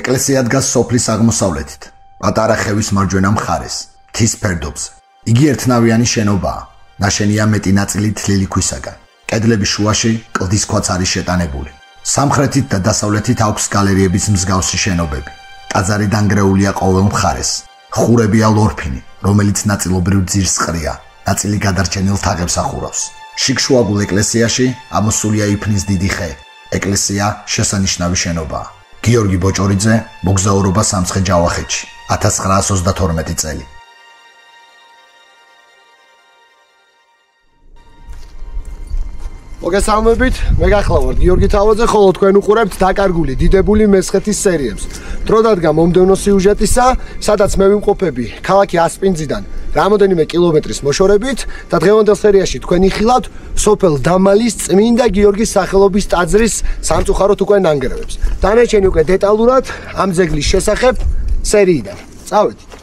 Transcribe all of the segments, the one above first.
ეკლესია დგას სოფლის აღმოსავლეთით, პატარა ხევის მარჯვენა მხარეს, მთის ფერდობზე. იგი ერთნავიანი შენობაა, ნაშენია მეტი ნაწილი თლილი ქვისაგან. კედლების შუაში კლდის ქვაც არის შეტანებული. სამხრეთით და დასავლეთით აქვს გალერეების მსგავსი შენობები. ტაძარი დანგრეულია ყოველ მხარეს. ხურებია ლორფინი, რომელიც ნაწილობრივ ძირს ყრია, ნაწილი გადარჩენილ თაღებს ახურავს. შიგშუაგულ ეკლესიაში ამოსულია იფნის დიდი ხე. ეკლესია შესანიშნავი შენობაა. გიორგი ბოჭორიძე, მოგზაურობა სამცხე-ჯავახეთში, 1932 წელი. მოგესალმებით, მე გახლავართ გიორგი თავაძე, ხოლო თქვენ უყურებთ დაკარგული დიდებული მესხეთის სერიებს. დრო დადგა მომდევნო სიუჟეტისა, სადაც მე ვიმყოფები ქალაქი ასპინძიდან რამოდენიმე კილომეტრის მოშორებით და დღევანდელ სერიაში თქვენ იხილავთ სოფელ დამალის წმინდა გიორგის სახელობის ტაძრის სამწუხაროდ უკვე ნანგრევებს. დანარჩენი უკვე დეტალურად ამ ძეგლის შესახებ სერიიდან. წავედით.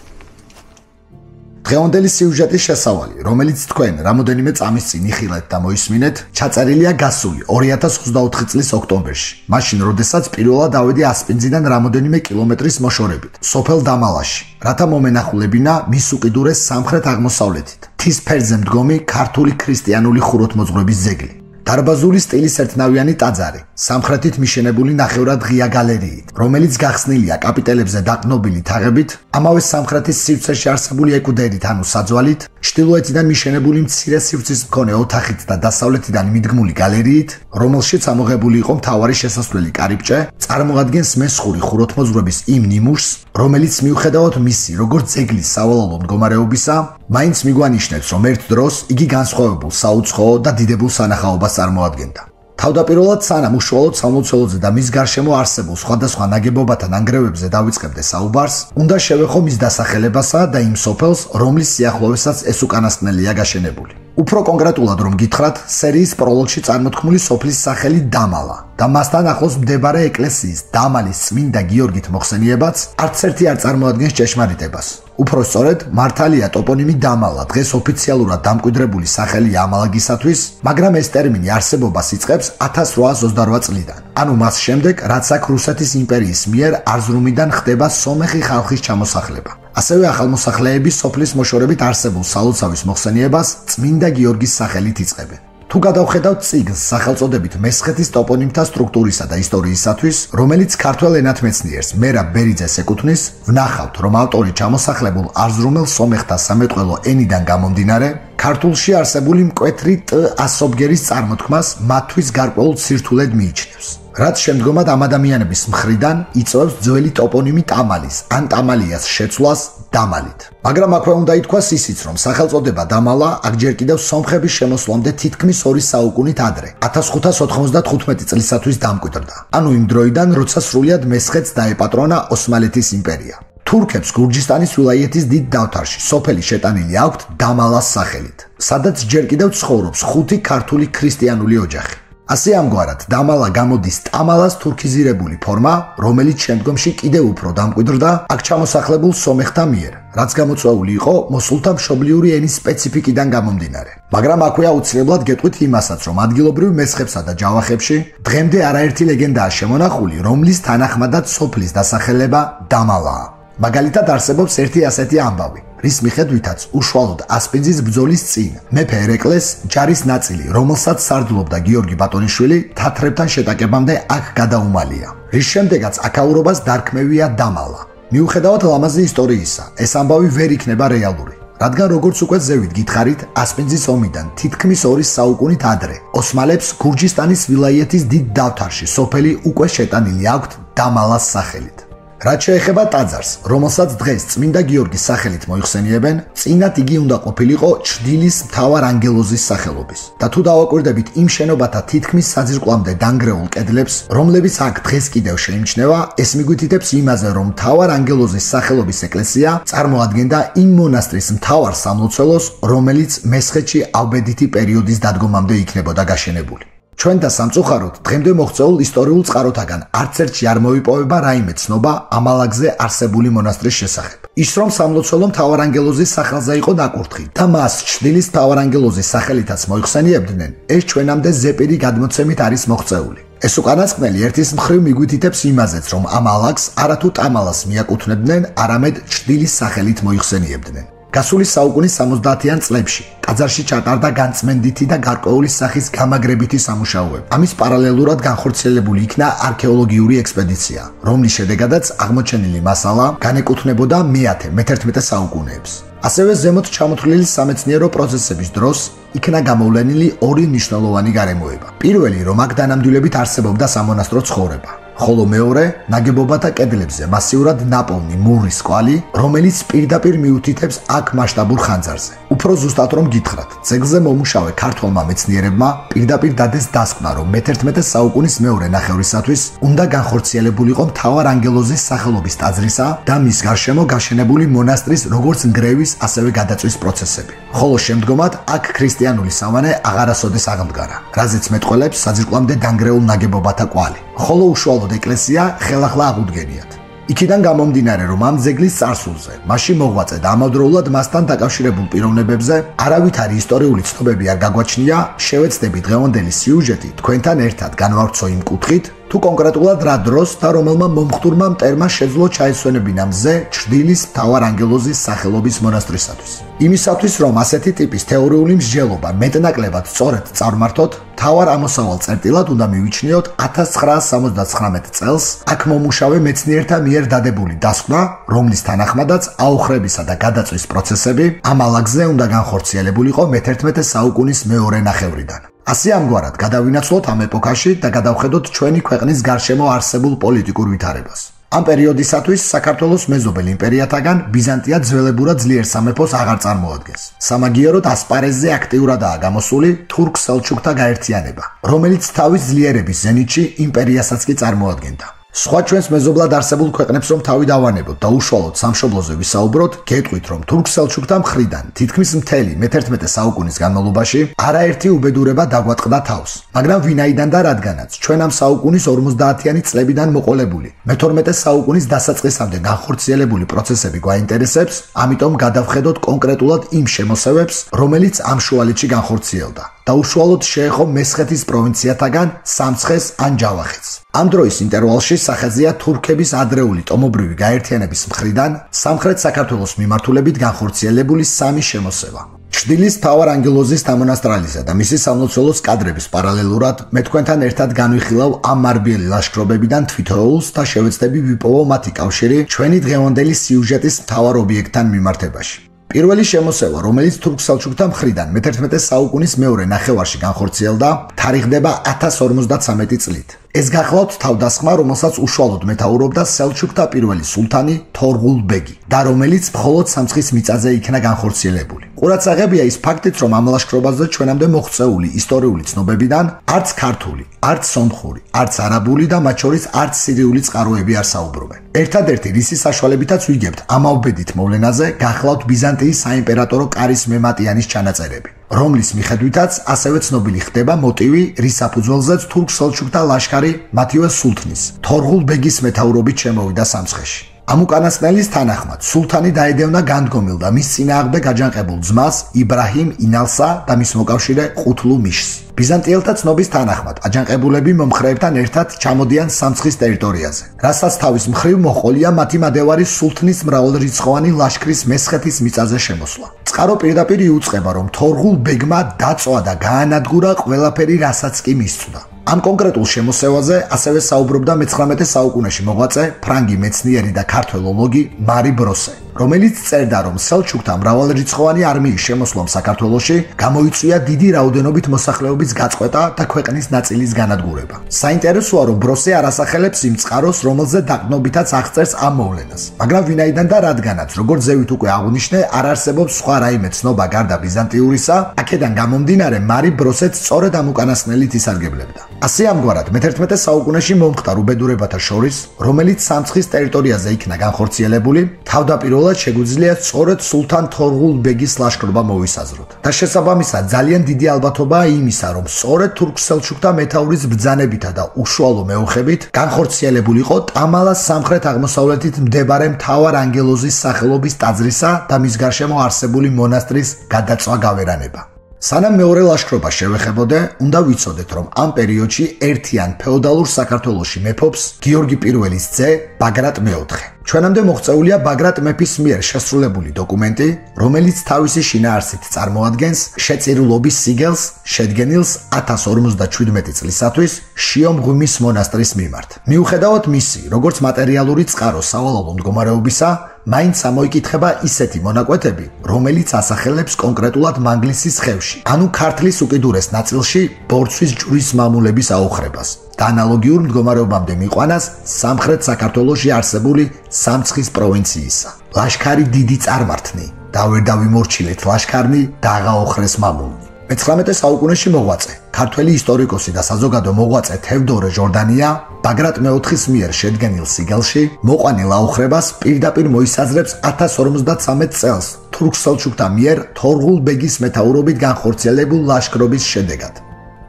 დღევანდელი სიუჟეტის შესავალი, რომელიც თქვენ რამოდენიმე წამის წინ იხილეთ და მოისმინეთ, ჩაწერილია გასული 2024 წლის ოქტომბერში, მაშინ, როდესაც პირველად დავედი ასპინძიდან რამოდენიმე კილომეტრის მოშორებით, სოფელ დამალაში, რათა მომენახულებინა მის უკიდურეს სამხრეთ-აღმოსავლეთით, მთის ფერზე მდგომი ქართული ქრისტიანული ხუროთმოძღვრების ძეგლი. დარბაზული სტილის ერთნავიანი ტაძარი, სამხრეთით მიშენებული ნახევრად ღია გალერიით, რომელიც გახსნილია კაპიტელებზე დაყრდნობილი თაღებით, ამავე სამხრეთის სივრცეში არსებული ეკვდერით ანუ საძვალით, ჩრდილოეთიდან მიშენებული მცირე სივრცის მქონე ოთახით და დასავლეთიდან მიდგმული გალერიით, რომელშიც ამოღებული იყო მთავარი შესასვლელი კარიბჭე, წარმოადგენს მესხური ხუროთმოძღვრების იმ ნიმუშს, რომელიც მიუხედავად მისი, როგორც ძეგლის სავალალო მდგომარეობისა, მაინც მიგვანიშნებს, რომ ერთ დროს იგი განსხვავებულ საუცხოო და დიდებულ სანახაობას წარმოადგენდა. თავდაპირველად სანამ უშუალოდ სამლოცველოზე და მის გარშემო არსებულ სხვადასხვა ნაგებობათა ნანგრევებზე დავიწყებდე საუბარს, უნდა შევეხო მის დასახელებასა და იმ სოფელს, რომლის სიახლოვესაც ეს უკანასკნელია გაშენებული. უფრო კონკრეტულად რომ გითხრათ, სერიის პროლოგში წარმოთქმული სოფლის სახელი დამალა და მასთან ახლოს მდებარე ეკლესიის დამალის წმინდა გიორგით მოხსენიებაც არც ერთი არ წარმოადგენს ჭეშმარიტებას. უფრო სწორედ, მართალია ტოპონიმი დამალა დღეს ოფიციალურად დამკვიდრებული სახელია ამალაგისათვის, მაგრამ ეს ტერმინი არსებობას იწყებს 1828 წლიდან. ანუ მას შემდეგ, რაც აქ რუსეთის იმპერიის მიერ არზრუმიდან ხდება სომეხი ხალხის ჩამოსახლება. ასევე ახალმოსახლეები სოფლის მოშორებით არსებულ სალოცავის მოხსენიებას წმინდა გიორგის სახელით იწყებენ. თუ გადავხედავთ წიგნს სახელწოდებით მესხეთის ტოპონიმთა სტრუქტურისა და ისტორიისათვის, რომელიც ქართველ ენათმეცნიერს მერაბ ბერიძეს ეკუთვნის, ვნახავთ, რომ ავტორი ჩამოსახლებულ არზრუმელ სომეხთა სამეტყველო ენიდან გამომდინარე, ქართულში არსებული მკვეთრი ტ ასობგერის წარმოთქმას მათთვის გარკვეულ სირთულედ მიიჩნევს. რაც შემდგომად ამ ადამიანების მხრიდან იწვევს ძველი ტოპონიმი ტამალის ან ტამალიას შეცვლას დამალით. მაგრამ აქვე უნდა ითქვას ისიც, რომ სახელწოდება დამალა აქ ჯერ კიდევ სომხების შემოსვლამდე თითქმის 2 საუკუნით ადრე, 1595 წლისათვის დამკვიდრდა. ანუ იმ დროიდან, როცა სრულიად მესხეთს დაეპატრონა ოსმალეთის იმპერია. თურქებს გურჯისტანის ვილაიეთის დიდ დავთარში სოფელი შეტანილი აქვთ დამალას სახელით, სადაც ჯერ კიდევ ცხოვრობს 5 ქართული ქრისტიანული ოჯახი. ასე ამგვარად, დამალა გამოდის ტამალას თურქიზირებული ფორმა, რომელიც შემდგომში კიდევ უფრო დამკვიდრდა აქ ჩამოსახლებულ სომეხთა მიერ, რაც გამოწვეული იყო მოსულთა მშობლიური ენის სპეციფიკიდან გამომდინარე. მაგრამ აქვე აუცილებლად გეტყვით იმასაც, რომ ადგილობრივ მესხებსა და ჯავახებში დღემდე არაერთი ლეგენდაა შემონახული, რომლის თანახმადაც სოფლის დასახელება დამალაა. მაგალითად არსებობს ერთი ასეთი ამბავი, რის მიხედვითაც უშუალოდ ასპინძის ბრძოლის წინ მეფე ერეკლეს ჯარის ნაწილი, რომელსაც სარდლობდა გიორგი ბატონიშვილი, თათრებთან შეტაკებამდე აქ გადაუმალია, რის შემდეგაც აქაურობას დარქმევია დამალა. მიუხედავად ლამაზი ისტორიისა, ეს ამბავი ვერ იქნება რეალური, რადგან როგორც უკვე ზევით გითხარით, ასპინძის ომიდან თითქმის 2 საუკუნით ადრე ოსმალებს გურჯისტანის ვილაიეთის დიდ დავთარში სოფელი უკვე შეტანილი აქვთ დამალას სახელით. რაც შეეხება ტაძარს, რომელსაც დღეს წმინდა გიორგის სახელით მოიხსენიებენ, წინათ იგი უნდა ყოფილიყო ჩრდილის მთავარ ანგელოზის სახელობის. და თუ დავაკვირდებით იმ შენობათა თითქმის საძირკვლამდე დანგრეულ კედლებს, რომლებიც აქ დღეს კიდევ შეიმჩნევა, ეს მიგვითითებს იმაზე, რომ მთავარ ანგელოზის სახელობის ეკლესია წარმოადგენდა იმ მონასტრის მთავარ სამლოცველოს, რომელიც მესხეთში ავბედითი პერიოდის დადგომამდე იქნებოდა გაშენებული. ჩვენ და სამწუხაროდ დღემდე მოღწეულ ისტორიულ წყაროთაგან არც ერთში არ მოიპოვება რაიმე ცნობა ამალაგზე არსებული მონასტრის შესახებ. ის რომ სამლოცველო მთავარანგელოზის სახელზე იყო დაკურთხი და მას ჩრდილის მთავარანგელოზის სახელითაც მოიხსენიებდნენ, ეს ჩვენამდე ზეპირი გადმოცემით არის მოღწეული. ეს უკანასკნელი ერთის მხრივ მიგვითითებს იმაზეც, რომ ამალაგს არათუ ტამალას მიაკუთვნებდნენ, არამედ ჩრდილის სახელით მოიხსენიებდნენ. გასული საუკუნის 70-იან წლებში ტაძარში ჩატარდა განწმენდითი და გარკვეული სახის გამაგრებითი სამუშაოები. ამის პარალელურად განხორციელებული იქნა არქეოლოგიური ექსპედიცია, რომლის შედეგადაც აღმოჩენილი მასალა განეკუთვნებოდა მე-11 საუკუნეებს. ასევე ზემოთ ჩამოთვლილი სამეცნიერო პროცესების დროს იქნა გამოვლენილი ორი მნიშვნელოვანი გარემოება. პირველი, რომ აქ დანამდვილებით არსებობდა სამონასტრო ცხოვრება. ხოლო მეორე, ნაგებობათა კედლებზე მასიურად ნაპოვნი მურის კვალი, რომელიც პირდაპირ მიუთითებს აქ მასშტაბურ ხანძარზე. უფრო ზუსტად რომ გითხრათ, ძეგლზე მომუშავე ქართველმა მეცნიერებმა პირდაპირ დადეს დასკვნა, რომ მე-11 საუკუნის მეორე ნახევრისათვის უნდა განხორციელებულიყო მთავარანგელოზის სახელობის ტაძრისა და მის გარშემო გაშენებული მონასტრის როგორც ნგრევის, ასევე გადაწვის პროცესები. ხოლო შემდგომად აქ ქრისტიანული სამანე აღარასოდეს აღმდგარა, რაზეც მეტყველებს საძირკვლამდე დანგრეულ ნაგებობათა კვალი. ხოლო უშუალოდ ეკლესია ხელახლა აღუდგენიათ. იქიდან გამომდინარე, რომ ამ ძეგლის წარსულზე, მასში მოღვაწე და ამავდროულად მასთან დაკავშირებულ პიროვნებებზე არავითარი ისტორიული ცნობები არ გაგვაჩნია, შევეცდები დღევანდელი სიუჟეტი თქვენთან ერთად განვავრცო იმ კუთხით, თუ კონკრეტულად რა დროს და რომელმა მომხდურმა მტერმა შეძლო ჩაესვენებინა მზე ჩრდილის მთავარანგელოზის სახელობის მონასტრისათვის. იმისათვის, რომ ასეთი ტიპის თეორიული მსჯელობა მეტნაკლებად სწორედ წარმართოთ, მთავარ ამოსავალ წერტილად უნდა მივიჩნიოთ 1979 წელს აქ მომუშავე მეცნიერთა მიერ დადებული დასკვნა, რომლის თანახმადაც აოხრებისა და გადაწვის პროცესები ამალაგზე უნდა განხორციელებულიყო მე-11 საუკუნის მეორე ნახევრიდან. ასე ამგვარად გადავინაცვლოთ ამ ეპოქაში და გადავხედოთ ჩვენი ქვეყნის გარშემო არსებულ პოლიტიკურ ვითარებას. ამ პერიოდისათვის საქართველოს მეზობელ იმპერიათაგან ბიზანტია ძველებურად ძლიერ სამეფოს აღარ წარმოადგენს. სამაგიეროდ ასპარეზზე აქტიურადაა გამოსული თურქ-სელჩუკთა გაერთიანება, რომელიც თავის ძლიერების ზენიტში იმპერიასაც კი წარმოადგენდა. სხვა ჩვენს მეზობლად არსებულ ქვეყნებს რომ თავი დავანებოთ და უშუალოდ სამშობლოზე ვისაუბროთ, გეტყვით, რომ თურქ-სელჩუკთა მხრიდან თითქმის მთელი მე-11 საუკუნის განმავლობაში არაერთი უბედურება დაგვატყდა თავს. მაგრამ ვინაიდან და რადგანაც ჩვენ ამ საუკუნის 50-იანი წლებიდან მოყოლებული მე-12 საუკუნის დასაწყისამდე განხორციელებული პროცესები გვაინტერესებს, ამიტომ გადავხედოთ კონკრეტულად იმ შემოსევებს, რომელიც ამ შუალედში განხორციელდა და უშუალოდ შეეხო მესხეთის პროვინციათაგან სამცხეს ან ჯავახეთს. ამ დროის ინტერვალში სახეზეა თურქების ადრეული ტომობრივი გაერთიანების მხრიდან სამხრეთ საქართველოს მიმართულებით განხორციელებული სამი შემოსევა. ჩრდილის მთავარანგელოზის დამონასტრალისა და მისი სამლოცველოს კადრების პარალელურად მე თქვენთან ერთად განვიხილავ ამ მარბიელი ლაშქრობებიდან თვითოეულს და შევეცდები ვიპოვო მათი კავშირი ჩვენი დღევანდელი სიუჟეტის მთავარ ობიექტთან მიმართებაში. პირველი შემოსევა, რომელიც თურქ-სელჩუკთა მხრიდან მე-11 საუკუნის მეორე ნახევარში განხორციელდა, თარიღდება 1053 წლით. ეს გახლავთ თავდასხმა, რომელსაც უშუალოდ მეთაურობდა სელჩუკთა პირველი სულთანი თორღულ ბეგი და რომელიც მხოლოდ სამცხის მიწაზე იქნა განხორციელებული. ყურადსაღებია ის ფაქტიც, რომ ამ ლაშქრობაზე ჩვენამდე მოღწეული ისტორიული ცნობებიდან არც ქართული, არც სომხური, არც არაბული და მათ შორის არც სირიული წყაროები არ საუბრობენ. ერთადერთი რისი საშუალებითაც ვიგებთ ამ უბედით მოვლენაზე, გახლავთ ბიზანტიის საიმპერატორო კარის მემატიანის ჩანაწერები, რომლის მიხედვითაც ასევე ცნობილი ხდება მოტივი, რის საფუძველზეც თურქ-სელჩუკთა ლაშქარი მათივე სულთნის, თორღულ ბეგის მეთაურობით შემოვიდა სამცხეში. ამ უკანასკნელის თანახმად, სულთანი დაედევნა განდგომილ და მის წინააღმდეგ აჯანყებულ ძმას იბრაჰიმ ინალსა და მის მოკავშირე ყუთლუ მიშს. ბიზანტიელთა ცნობის თანახმად, აჯანყებულები მომხრეებთან ერთად ჩამოდიან სამცხის ტერიტორიაზე, რასაც თავის მხრივ მოჰყოლია მათი მადევარი სულთნის მრავალრიცხოვანი ლაშქრის მესხეთის მიწაზე შემოსვლა. წყარო პირდაპირ იუწყება, რომ თორღულ ბეგმა დაწვა და გაანადგურა ყველაფერი, რასაც კი მისცდა. ამ კონკრეტულ შემოსევაზე ასევე საუბრობდა მე-19 საუკუნეში მოღვაწე ფრანგი მეცნიერი და ქართველოლოგი მარი ბროსე, რომელიც წერდა, რომ სელჩუკთა მრავალრიცხოვანი არმიის შემოსვლამ საქართველოში გამოიწვია დიდი რაოდენობით მოსახლეობის გაწყვეტა და ქვეყნის ნაწილის განადგურება. საინტერესოა, რომ ბროსე არ ასახელებს იმ წყაროს, რომელზე დაყრდნობითაც აღწერს ამ მოვლენას, მაგრამ ვინაიდან და რადგანაც, როგორც ზევით უკვე აღვნიშნე, არ არსებობს სხვა რაიმე ცნობა გარდა ბიზანტიურისა, აქედან გამომდინარე მარი ბროსეც სწორედ ამ უკანასკნელით ისარგებლებდა. ასე ამგვარად, მე-11 საუკუნეში მომხდარ უბედურებათა შორის, რომელიც სამცხის ტერიტორიაზე იქნა განხორციელებული, თავდაპირველად პირველად შეგვიძლია სწორედ სულთან თორღულ ბეგის ლაშქრობა მოვისაზროთ. და შესაბამისად ძალიან დიდი ალბათობაა იმისა, რომ სწორედ თურქ-სელჩუკთა მეთაურის ბრძანებითა და უშუალო მეოხებით განხორციელებულიყო ტამალას სამხრეთ-აღმოსავლეთით მდებარე მთავარ ანგელოზის სახელობის ტაძრისა და მის გარშემო არსებული მონასტრის გადაწვა გავერანება. სანამ მეორე ლაშქრობა შევეხებოდე, უნდა ვიცოდეთ, რომ ამ პერიოდში ერთიან ფეოდალურ საქართველოში მეფობს გიორგი პირველის ძე ბაგრატ მეოთხე. ჩვენამდე მოღწეულია ბაგრატ მეფის მიერ შესრულებული დოკუმენტი, რომელიც თავისი შინაარსით წარმოადგენს შეწირულობის სიგელს შედგენილს 1057 წლისათვის შიომღვიმის მონასტრის მიმართ. მიუხედავად მისი, როგორც მატერიალური წყარო სავალალო მდგომარეობისა, მაინც ამოიკითხება ისეთი მონაკვეთები, რომელიც ასახელებს კონკრეტულად მანგლისის ხევში, ანუ ქართლის უკიდურეს ნაწილში ბორცვის ჯვრის მამულების აუხრებას და ანალოგიურ მდგომარეობამდე მიყვანას სამხრეთ საქართველოში არსებული სამცხის პროვინციისა. ლაშქარი დიდი წარმართნი და ვერ დავიმორჩილეთ ლაშქარნი და აღაოხრეს მამულნი. მე-19 საუკუნეში მოღვაწე, ქართველი ისტორიკოსი და საზოგადო მოღვაწე თევდორე ჟორდანია ბაგრატ მეოთხის მიერ შედგენილ სიგელში მოყვანილ აუხრებას პირდაპირ მოისაზრებს 1053 წელს თურქ-სელჩუკთა მიერ თორღულ ბეგის მეთაურობით განხორციელებულ ლაშქრობის შედეგად.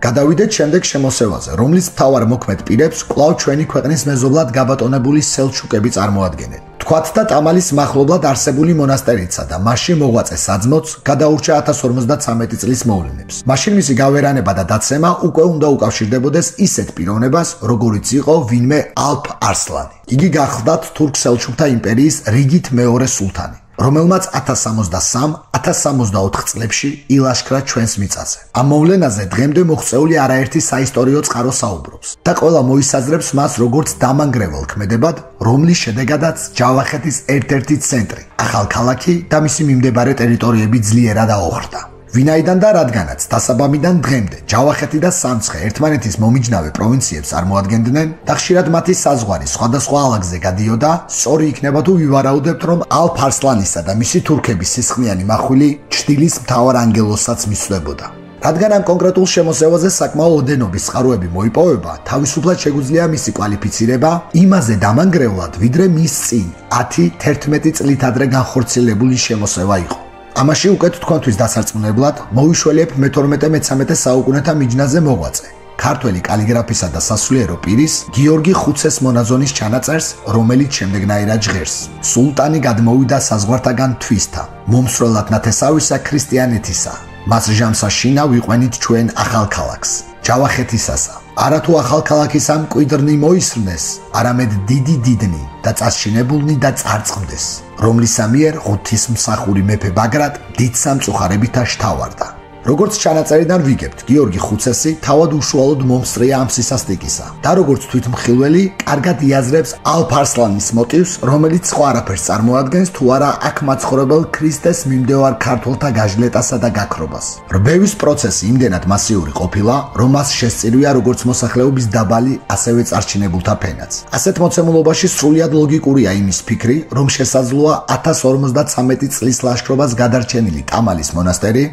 გადავიდეთ შემდეგ შემოსევაზე, რომლის მთავარ მოქმედ პირებს კვლავ ჩვენი ქვეყნის მეზობლად გაბატონებული სელჩუკები წარმოადგენენ. თქვათ და ტამალის მახლობლად არსებული მონასტერიცა და მასში მოღვაწე საძმოც გადაურჩა 1053 წლის მოვლენებს. მაშინ მისი გავერანება და დაცემა უკვე უნდა უკავშირდებოდეს ისეთ პიროვნებას, როგორიც იყო ვინმე ალფ არსლანი. იგი გახლდათ თურქ-სელჩუკთა იმპერიის რიგით მეორე სულთანი, რომელმაც 1063-1064 წლებში ილაშქრა ჩვენს მიწაზე. ამ მოვლენაზე დღემდე მოღწეული არაერთი საისტორიო წყარო საუბრობს და ყველა მოისაზრებს მას როგორც დამანგრევალ ქმედებად, რომლის შედეგადაც ჯავახეთის ერთ-ერთი ცენტრი, ახალქალაქი და მისი მიმდებარე ტერიტორიები ძლიერად აოხრდა. ვინაიდან და რადგანაც დასაბამიდან დღემდე ჯავახეთი და სამცხე ერთმანეთის მომიჯნავე პროვინციებს წარმოადგენდნენ და ხშირად მათი საზღვარი სხვადასხვა ალაგზე გადიოდა, სწორი იქნება თუ ვივარაუდებთ, რომ ალფ არსლანისა და მისი თურქების სისხლიანი მახვილი ჩრდილის მთავარ ანგელოზსაც მისვლებოდა. რადგან ამ კონკრეტულ შემოსევაზე საკმაო ოდენობის წყაროები მოიპოვება, თავისუფლად შეგვიძლია მისი კვალიფიცირება იმაზე დამანგრევლად, ვიდრე მის წინ 10-11 წლით ადრე განხორციელებული შემოსევა იყო. ამაში უკეთ თქვენთვის დასარწმუნებლად მოვიშველებ მე-12-13 საუკუნეთა მიჯნაზე მოღვაწე, ქართველი კალიგრაფისა და სასულიერო პირის გიორგი ხუცეს მონაზონის ჩანაწერს, რომელიც შემდეგნაირად ჟღერს: სულტანი გადმოვიდა საზღვართაგან თვისთა, მომსვლელად ნათესავისა ქრისტიანეთისა, მას ჟამსა შინა ვიყვენით ჩვენ ახალქალაქს, ჯავახეთისასა. არათუ ახალქალაქის ამ მკვიდრნი მოისრნეს, არამედ დიდი დიდნი და წასშინებულნი და წარწყმდეს, რომლისა მიერ ღვთისმსახური მეფე ბაგრატ დიდ სამწუხარებითა შთავარდა. როგორც ჩანაწერიდან ვიგებთ, გიორგი ხუცესი თავად უშუალოდ მომსწრია ამ სისასტიკისა და როგორც თვითმხილველი კარგად იაზრებს ალფ არსლანის მოტივს, რომელიც სხვა არაფერს წარმოადგენს თუ არა აქ მაცხოვრებელ ქრისტეს მიმდევარ ქართველთა გაჟლეტასა და გაქრობას. რბევის პროცესი იმდენად მასიური ყოფილა, რომ მას შესწირვია როგორც მოსახლეობის დაბალი, ასევე წარჩინებულთა ფენაც. ასეთ მოცემულობაში სრულიად ლოგიკურია იმის ფიქრი, რომ შესაძლოა 1053 წლის ლაშქრობას გადარჩენილი ტამალის მონასტერი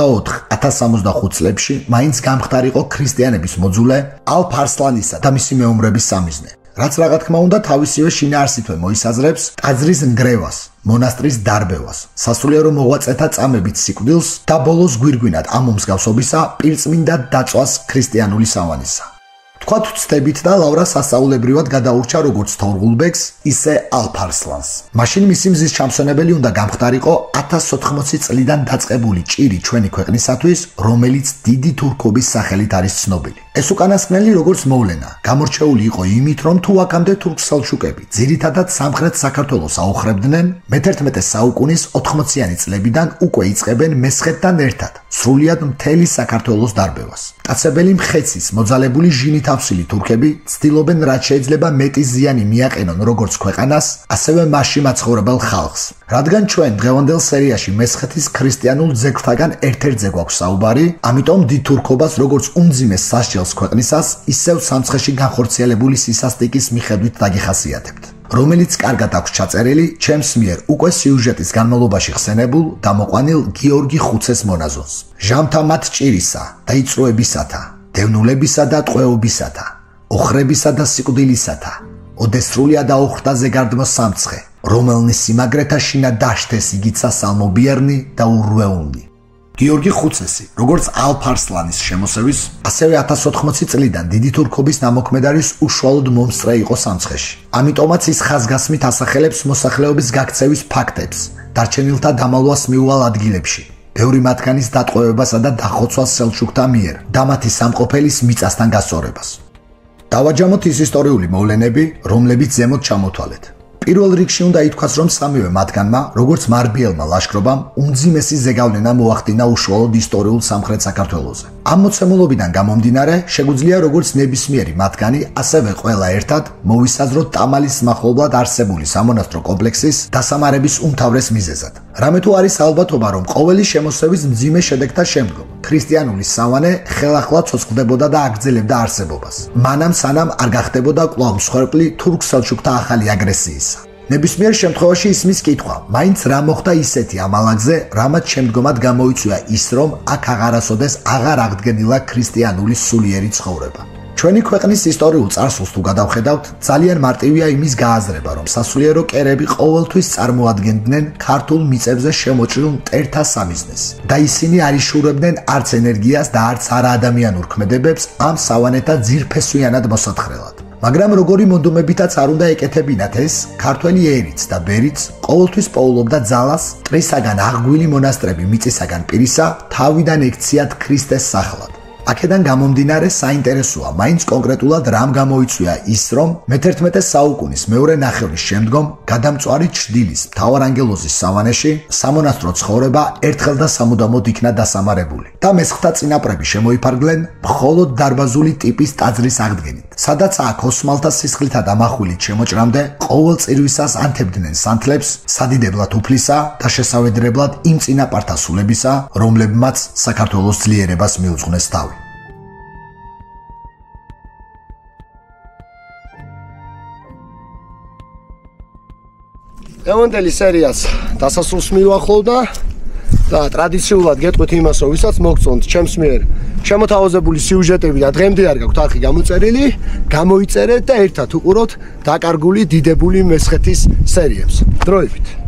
1064-1065 წლებში მაინც გამხდარიყო ქრისტიანების მოძულე ალფ არსლანისა და მისი მეომრების სამიზნე, რაც რა თქმა უნდა თავისივე შინაარსითვე მოისაზრებს ტაძრის ნგრევას, მონასტრის დარბევას, სასულიერო მოღვაწეთა წამებით სიკვდილს და ბოლოს გვირგვინად ამ მსგავსობისა პირწმინდად დაწვას ქრისტიანული სავანისა. თქვათ ვცდებით და ლავრა სასწაულებრივად გადაურჩა როგორც თორღულ ბეგს, ისე ალფ არსლანს. მაშინ მისი მზის ჩამსვენებელი უნდა გამხდარიყო 1080 წლიდან დაწყებული ჭირი ჩვენი ქვეყნისათვის, რომელიც დიდი თურქობის სახელით არის ცნობილი. ეს უკანასკნელი როგორც მოვლენა გამორჩეული იყო იმით, რომ თუ აქამდე თურქ-სელჩუკები ძირითადად სამხრეთ საქართველოს აუხრებდნენ, მე-11 საუკუნის 80-იანი წლებიდან უკვე იწყებენ მესხეთთან ერთად სრულიად მთელი საქართველოს დარბევას. მტაცებელი მხეცის მოძალებული ჟინით ავსილი თურქები ცდილობენ რაც შეიძლება მეტი ზიანი მიაყენონ როგორც ქვეყანას, ასევე მასში მაცხოვრებელ ხალხს. რადგან ჩვენ დღევანდელ სერიაში მესხეთის ქრისტიანულ ძეგლთაგან ერთ-ერთზე გვაქვს საუბარი, ამიტომ დიდ თურქობას როგორც უმძიმეს სასჯელს ქვეყნისას, ისევ სამცხეში განხორციელებული სისასტიკის მიხედვით დაგიხასიათებთ, რომელიც კარგად აქვს ჩაწერილი ჩემს მიერ უკვე სიუჟეტის განმავლობაში ხსენებულ და მოყვანილ გიორგი ხუცეს მონაზონს. ჟამთა მათ ჭირისა და იწროებისათა, დევნულებისა და ტყვეობისათა, ოხრებისა და სიკვდილისათა, ოდესრულია და ოხრტაზე გარდმო სამცხე, რომელნის სიმაგრეთა შინა დაშთეს იგიცა სალმობიერნი და ურვეუნლი. გიორგი ხუცესი, როგორც ალფ-არსლანის შემოსევის, ასევე 1080 წლიდან დიდი თურქობის ნამოქმედარის უშუალოდ მომსწრე იყო სამცხეში. ამიტომაც ის ხაზგასმით ასახელებს მოსახლეობის გაქცევის ფაქტებს, დარჩენილთა დამალვას მიუვალ ადგილებში, ბევრი მათგანის დატყვევებასა და დახოცვას სელჩუკთა მიერ და მათი სამყოფელის მიწასთან გასწორებას. დავაჯამოთ ის ისტორიული მოვლენები, რომლებიც ზემოთ ჩამოთვალეთ. პირველ რიგში უნდა ითქვას, რომ სამივე მათგანმა, როგორც მარბიელმა ლაშქრობამ, უმძიმესი ზეგავლენა მოახდინა უშუალოდ ისტორიულ სამხრეთ საქართველოზე. ამ მოცემულობიდან გამომდინარე, შეგვიძლია როგორც ნებისმიერი მათგანი, ასევე ყველა ერთად მოვისაზროთ ტამალის მახლობლად არსებული სამონასტრო კომპლექსის დასამარების უმთავრეს მიზეზად. რამე თუ არის ალბათობა, რომ ყოველი შემოსევის მძიმე შედეგთა შემდგომ ქრისტიანული სავანე ხელახლა ცოცხლდებოდა და აგრძელებდა არსებობას, მანამ სანამ არ გახდებოდა კვლავ მსხვერპლი თურქ-სელჩუკთა ახალი აგრესიისა. ნებისმიერ შემთხვევაში ისმის კითხვა, მაინც რა მოხდა ისეთი ამალაგზე, რამაც შემდგომად გამოიწვია ის, რომ აქ აღარასოდეს აღარ აღდგენილა ქრისტიანული სულიერი ცხოვრება. ჩვენი ქვეყნის ისტორიულ წარსულს თუ გადავხედავთ, ძალიან მარტივია იმის გააზრება, რომ სასულიერო კერები ყოველთვის წარმოადგენდნენ ქართულ მიწებზე შემოჭრილ მტერთა სამიზნეს და ისინი არ იშურებდნენ არც ენერგიას და არც არაადამიანურ ქმედებებს ამ სავანეთა ძირფესვიანად მოსათხრელად. მაგრამ როგორი მონდომებითაც არ უნდა ეკეთებინათ ეს, ქართველი ერიც და ბერიც ყოველთვის პოულობდა ძალას, მტრისაგან აღგვილი მონასტრები მიწისაგან პირისა, თავიდან ექციათ ქრისტეს სახლად. აქედან გამომდინარე საინტერესოა, მაინც კონკრეტულად რამ გამოიწვია ის, რომ მე-11 საუკუნის მეორე ნახევრის შემდგომ გადამწვარი ჩრდილის მთავარანგელოზის სავანეში სამონასტრო ცხოვრება ერთხელ და სამუდამოდ იქნა დასამარებული და მესხთა წინაპრები შემოიფარგლენ მხოლოდ დარბაზული ტიპის ტაძრის აღდგენით, სადაც აქ ოსმალთა სისხლითა და מחვილით შემოჭრამდე ყოველ წირვისას ანთებდნენ სანთლებს სადიდებლად უფლისა და შესავედრებლად იმ წინაპართა სულებისა, რომლებმაც საქართველოს ძლიერებას მიუძღვნეს თავი. ევანდელი სერიას დასასრულს მივახლოვდა და ტრადიციულად გეტყვით იმას, რომ ვისაც მოგწონთ ჩემს მიერ შემოთავაზებული სიუჟეტები და დღემდე არ გაქვთ არხი გამოწერილი, გამოიწერეთ და ერთად უყუროთ დაკარგული დიდებული მესხეთის სერიებს. დროებით.